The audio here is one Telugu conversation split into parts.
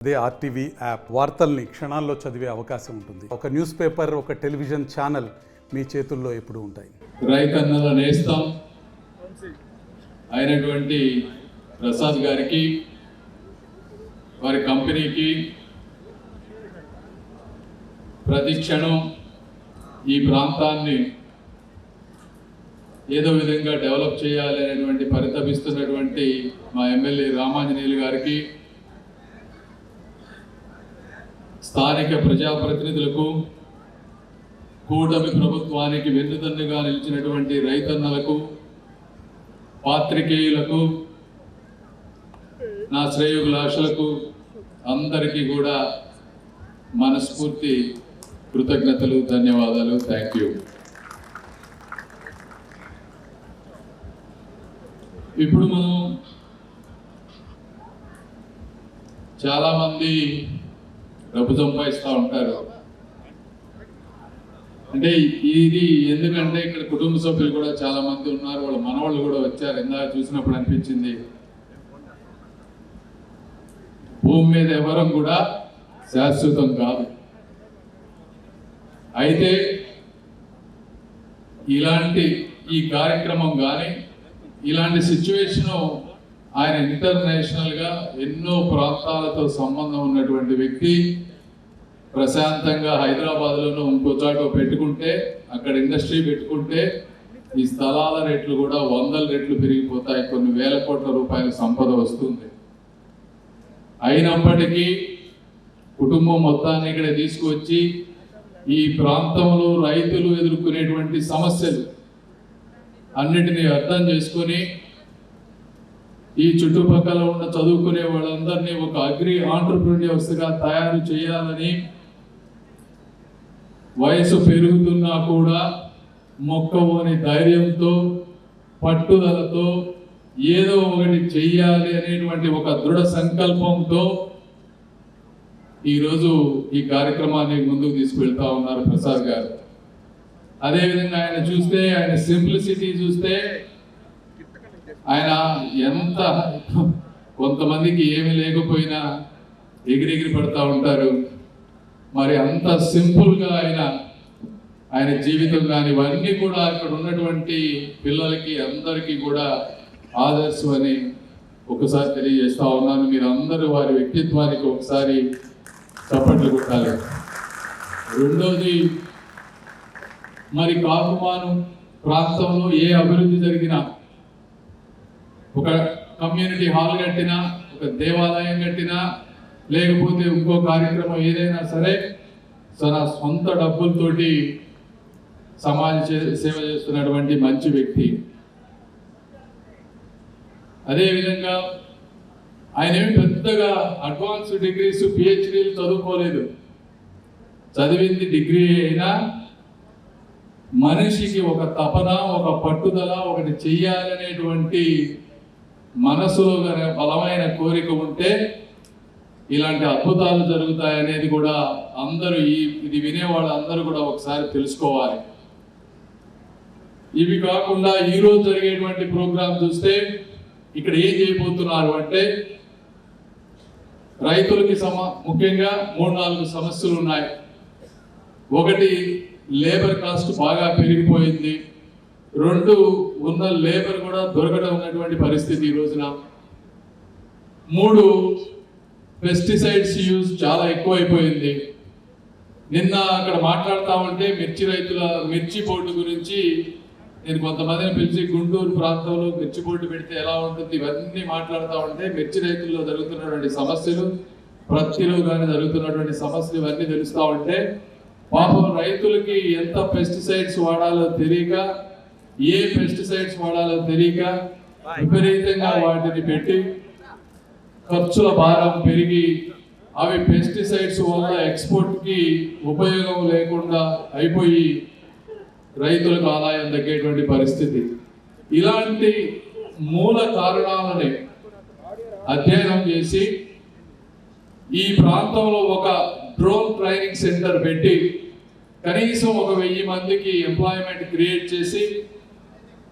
అదే ఆర్టీవీ యాప్ వార్తల్ని క్షణాల్లో చదివే అవకాశం ఉంటుంది. ఒక న్యూస్ పేపర్, ఒక టెలివిజన్ ఛానల్ మీ చేతుల్లో ఎప్పుడూ ఉంటాయి. రైతన్నల నేస్తం అయినటువంటి ప్రసాద్ గారికి, వారి కంపెనీకి ప్రతి క్షణం ఈ ప్రాంతాన్ని ఏదో విధంగా డెవలప్ చేయాలి అనేటువంటి పరితపిస్తున్నటువంటి మా ఎమ్మెల్యే రామాంజనేయులు గారికి, స్థానిక ప్రజాప్రతినిధులకు, కూటమి ప్రభుత్వానికి వెన్నుదన్నుగా నిలిచినటువంటి రైతన్నలకు, పాత్రికేయులకు, నా శ్రేయోభిలాషులకు అందరికీ కూడా మనస్ఫూర్తి కృతజ్ఞతలు, ధన్యవాదాలు. Thank you. ఇప్పుడు మనం చాలామంది డబ్బు సంపాదిస్తూ ఉంటారు. అంటే ఇది ఎందుకంటే ఇక్కడ కుటుంబ సభ్యులు కూడా చాలా మంది ఉన్నారు, వాళ్ళ మనవాళ్ళు కూడా వచ్చారు. ఇందాక చూసినప్పుడు అనిపించింది, భూమి మీద ఎవరం కూడా శాశ్వతం కాదు. అయితే ఇలాంటి ఈ కార్యక్రమం కానీ, ఇలాంటి సిచ్యువేషను ఆయన ఇంటర్నేషనల్గా ఎన్నో ప్రాంతాలతో సంబంధం ఉన్నటువంటి వ్యక్తి. ప్రశాంతంగా హైదరాబాద్లోనూ ఇంకో చోట పెట్టుకుంటే, అక్కడ ఇండస్ట్రీ పెట్టుకుంటే ఈ స్థలాల రేట్లు కూడా 100 రెట్లు పెరిగిపోతాయి, కొన్ని వేల కోట్ల రూపాయల సంపద వస్తుంది. అయినప్పటికీ కుటుంబం మొత్తాన్ని ఇక్కడ తీసుకువచ్చి ఈ ప్రాంతంలో రైతులు ఎదుర్కొనేటువంటి సమస్యలు అన్నిటినీ అర్థం చేసుకొని ఈ చుట్టుపక్కల ఉన్న చదువుకునే వాళ్ళందరినీ ఒక అగ్రి ఆంటర్‌ప్రెన్యూర్స్గా తయారు చేయాలని, వయసు పెరుగుతున్నా కూడా మొక్కవోని ధైర్యంతో, పట్టుదలతో ఏదో ఒకటి చెయ్యాలి అనేటువంటి ఒక దృఢ సంకల్పంతో ఈరోజు ఈ కార్యక్రమాన్ని ముందుకు తీసుకువెళ్తా ఉన్నారు ప్రసాద్ గారు. అదేవిధంగా ఆయన చూస్తే, ఆయన సింప్లిసిటీ చూస్తే, ఆయన ఎంత కొంతమందికి ఏమి లేకపోయినా ఎగిరెగిరి పడతా ఉంటారు. మరి అంత సింపుల్గా ఆయన జీవితం కానీ ఇవన్నీ కూడా ఇక్కడ ఉన్నటువంటి పిల్లలకి అందరికీ కూడా ఆదర్శం అని ఒకసారి తెలియజేస్తా ఉన్నాను. మీరు అందరూ వారి వ్యక్తిత్వానికి ఒకసారి చప్పట్లు కొట్టాలి. రెండోది, మరి కాకుమాను ప్రాంతంలో ఏ అభివృద్ధి జరిగినా, ఒక కమ్యూనిటీ హాల్ కట్టినా, ఒక దేవాలయం కట్టినా, లేకపోతే ఇంకో కార్యక్రమం ఏదైనా సరే తన సొంత డబ్బులతోటి సమాజ సేవ చేస్తున్నటువంటి మంచి వ్యక్తి. అదేవిధంగా ఆయన ఏమి పెద్దగా అడ్వాన్స్ డిగ్రీస్, పిహెచ్డీలు చదువుకోలేదు. చదివింది డిగ్రీ అయినా మనిషికి ఒక తపన, ఒక పట్టుదల, ఒకటి చెయ్యాలనేటువంటి మనసులో బలమైన కోరిక ఉంటే ఇలాంటి అద్భుతాలు జరుగుతాయనేది కూడా అందరూ ఇది వినేవాళ్ళు అందరూ కూడా ఒకసారి తెలుసుకోవాలి. ఇవి కాకుండా ఈరోజు జరిగేటువంటి ప్రోగ్రాం చూస్తే ఇక్కడ ఏం చేయబోతున్నారు అంటే, రైతులకి ముఖ్యంగా 3-4 సమస్యలు ఉన్నాయి. ఒకటి, లేబర్ కాస్ట్ బాగా పెరిగిపోయింది. 2, ఉన్న లేబర్ కూడా దొరకడం ఉన్నటువంటి పరిస్థితి ఈ రోజున. 3, పెస్టిసైడ్స్ యూజ్ చాలా ఎక్కువైపోయింది. నిన్న అక్కడ మాట్లాడుతూ ఉంటే మిర్చి బోర్డు గురించి నేను కొంతమందిని పిలిచి, గుంటూరు ప్రాంతంలో మిర్చి బోర్డు పెడితే ఎలా ఉంటుంది ఇవన్నీ మాట్లాడుతూ ఉంటే, మిర్చి రైతుల్లో జరుగుతున్నటువంటి సమస్యలు, ప్రత్తిలో కానీ జరుగుతున్నటువంటి సమస్యలు ఇవన్నీ తెలుస్తూ ఉంటే, పాపం రైతులకి ఎంత పెస్టిసైడ్స్ వాడాలో తెలియక, ఏ పెస్టిసైడ్స్ వాడాలో తెలియక విపరీతంగా వాటిని పెట్టి ఖర్చుల భారం పెరిగి అవి పెస్టిసైడ్స్ వల్ల ఎక్స్పోర్ట్కి ఉపయోగం లేకుండా అయిపోయి రైతులకు ఆదాయం తగ్గేటువంటి పరిస్థితి. ఇలాంటి మూల కారణాలని అధ్యయనం చేసి ఈ ప్రాంతంలో ఒక డ్రోన్ ట్రైనింగ్ సెంటర్ పెట్టి కనీసం 1000 మందికి ఎంప్లాయ్మెంట్ క్రియేట్ చేసి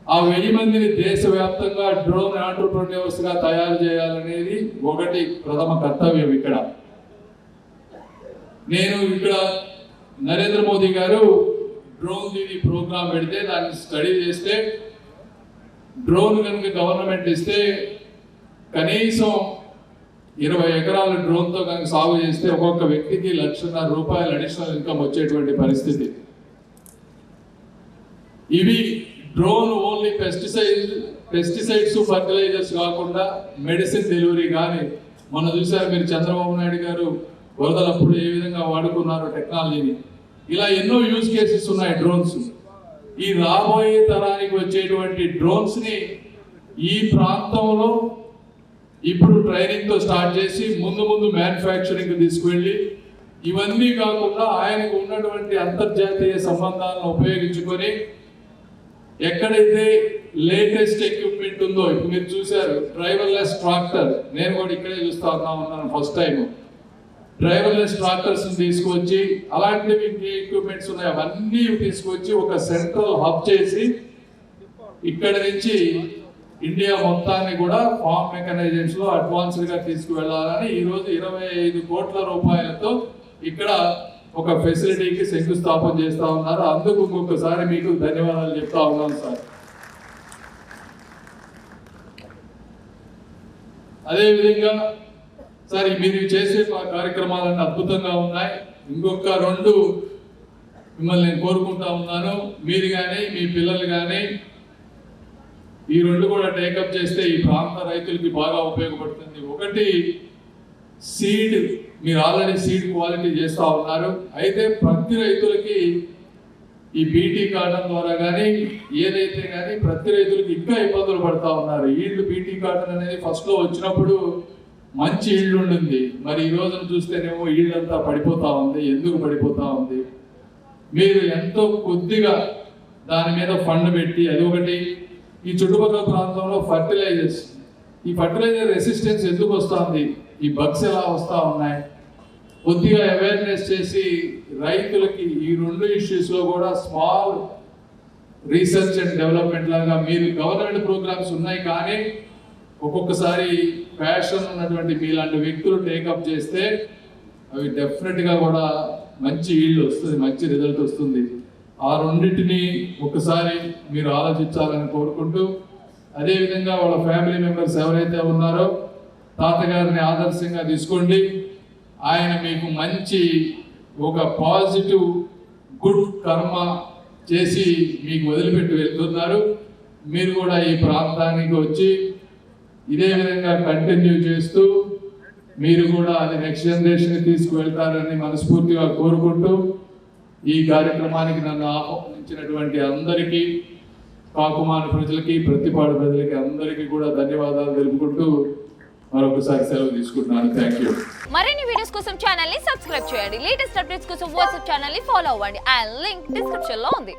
ఆ 1000 మందిని దేశవ్యాప్తంగా డ్రోన్ ఆంటర్‌ప్రెన్యూర్స్గా తయారు చేయాలనేది ఒకటి ప్రథమ కర్తవ్యం ఇక్కడ. నేను ఇక్కడ నరేంద్ర మోదీ గారు డ్రోన్ దీని ప్రోగ్రామ్ పెడితే దాన్ని స్టడీ చేస్తే డ్రోన్ కనుక గవర్నమెంట్ ఇస్తే కనీసం 20 ఎకరాల డ్రోన్తో కనుక సాగు చేస్తే ఒక్కొక్క వ్యక్తికి ₹1,50,000 అడిషనల్ ఇన్కమ్ వచ్చేటువంటి పరిస్థితి. ఇవి డ్రోన్ ఓన్లీ పెస్టిసైడ్స్ ఫర్టిలైజర్స్ కాకుండా మెడిసిన్ డెలివరీ కానీ మనం చూసారు మీరు చంద్రబాబు నాయుడు గారు వరదలప్పుడు ఏ విధంగా వాడుకున్నారో టెక్నాలజీని. ఇలా ఎన్నో యూజ్ కేసెస్ ఉన్నాయి డ్రోన్స్. ఈ రాబోయే తరానికి వచ్చేటువంటి డ్రోన్స్ని ఈ ప్రాంతంలో ఇప్పుడు ట్రైనింగ్తో స్టార్ట్ చేసి ముందు మ్యానుఫ్యాక్చరింగ్ తీసుకువెళ్ళి ఇవన్నీ కాకుండా ఆయనకు ఉన్నటువంటి అంతర్జాతీయ సంబంధాలను ఉపయోగించుకొని ఎక్కడైతే లేటెస్ట్ ఎక్విప్మెంట్ ఉందో ఇప్పుడు మీరు చూశారు డ్రైవర్లెస్ ట్రాక్టర్, నేను కూడా ఇక్కడే చూస్తా ఉన్నాను ఫస్ట్ టైం. డ్రైవర్లెస్ ట్రాక్టర్స్ తీసుకొచ్చి అలాంటివి ఇంకే ఎక్విప్మెంట్స్ ఉన్నాయి అవన్నీ తీసుకొచ్చి ఒక సెంట్రల్ హబ్ చేసి ఇక్కడ నుంచి ఇండియా మొత్తాన్ని కూడా ఫార్మ్ మెకనైజేషన్స్ లో అడ్వాన్స్డ్ గా తీసుకువెళ్లాలని ఈ రోజు 25 కోట్ల రూపాయలతో ఇక్కడ ఒక ఫెసిలిటీకి శంకుస్థాపన చేస్తా ఉన్నారు. అందుకు ఇంకొకసారి మీకు ధన్యవాదాలు చెప్తా ఉన్నాను సార్. అదేవిధంగా సార్ మీరు చేసే కార్యక్రమాలన్నీ అద్భుతంగా ఉన్నాయి. ఇంకొక 2 మిమ్మల్ని నేను కోరుకుంటా ఉన్నాను. మీరు కానీ మీ పిల్లలు కానీ ఈ 2 కూడా టేకప్ చేస్తే ఈ ప్రాంత రైతులకి బాగా ఉపయోగపడుతుంది. ఒకటి సీడ్, మీరు ఆల్రెడీ సీడ్ క్వాలిటీ చేస్తూ ఉన్నారు. అయితే ప్రతి రైతులకి ఈ బీటీ కాటన్ ద్వారా కానీ ఏదైతే కానీ ప్రతి రైతులకి ఇంకా ఇబ్బందులు పడతా ఉన్నారు. ఈల్డ్ బీటీ కాటన్ అనేది ఫస్ట్లో వచ్చినప్పుడు మంచి ఈల్డ్ ఉండింది. మరి ఈ రోజున చూస్తేనేమో ఈల్డ్ అంతా పడిపోతా ఉంది. ఎందుకు పడిపోతా ఉంది? మీరు ఎంతో కొద్దిగా దాని మీద ఫండ్ పెట్టి అది ఒకటి. ఈ చుట్టుపక్కల ప్రాంతంలో ఫర్టిలైజర్స్, ఈ ఫర్టిలైజర్ రెసిస్టెన్స్ ఎందుకు వస్తుంది, ఈ బగ్స్ ఎలా వస్తూ ఉన్నాయి, కొద్దిగా అవేర్నెస్ చేసి రైతులకి ఈ 2 ఇష్యూస్లో కూడా స్మాల్ రీసెర్చ్ అండ్ డెవలప్మెంట్ లాగా మీరు గవర్నమెంట్ ప్రోగ్రామ్స్ ఉన్నాయి కానీ ఒక్కొక్కసారి ప్యాషన్ ఉన్నటువంటి మీలాంటి వ్యక్తులు టేకప్ చేస్తే అవి డెఫినెట్గా కూడా మంచి ఈల్డ్ వస్తుంది, మంచి రిజల్ట్ వస్తుంది. ఆ 2టిని ఒకసారి మీరు ఆలోచించాలని కోరుకుంటూ, అదేవిధంగా వాళ్ళ ఫ్యామిలీ మెంబర్స్ ఎవరైతే ఉన్నారో తాతగారిని ఆదర్శంగా తీసుకోండి. ఆయన మీకు మంచి ఒక పాజిటివ్ గుడ్ కర్మ చేసి మీకు వదిలిపెట్టి వెళ్తున్నారు. మీరు కూడా ఈ ప్రాంతానికి వచ్చి ఇదే విధంగా కంటిన్యూ చేస్తూ మీరు కూడా అది నెక్స్ట్ జనరేషన్కి తీసుకువెళ్తారని మనస్ఫూర్తిగా కోరుకుంటూ ఈ కార్యక్రమానికి నన్ను ఆహ్వానించినటువంటి అందరికీ, కాకుమాను ప్రజలకి, ప్రతిపాడు ప్రజలకి అందరికీ కూడా ధన్యవాదాలు తెలుపుకుంటూ మరొకసారి సెలవు తీసుకుంటున్నాను. Thank you. మరిన్ని వీడియోస్ కోసం ఛానల్ ని సబ్స్క్రైబ్ చేయండి. లేటెస్ట్ అప్డేట్స్ కోసం వాట్సాప్ ఛానల్ ని ఫాలో అవ్వండి. ఆ లింక్ డిస్క్రిప్షన్ లో ఉంది.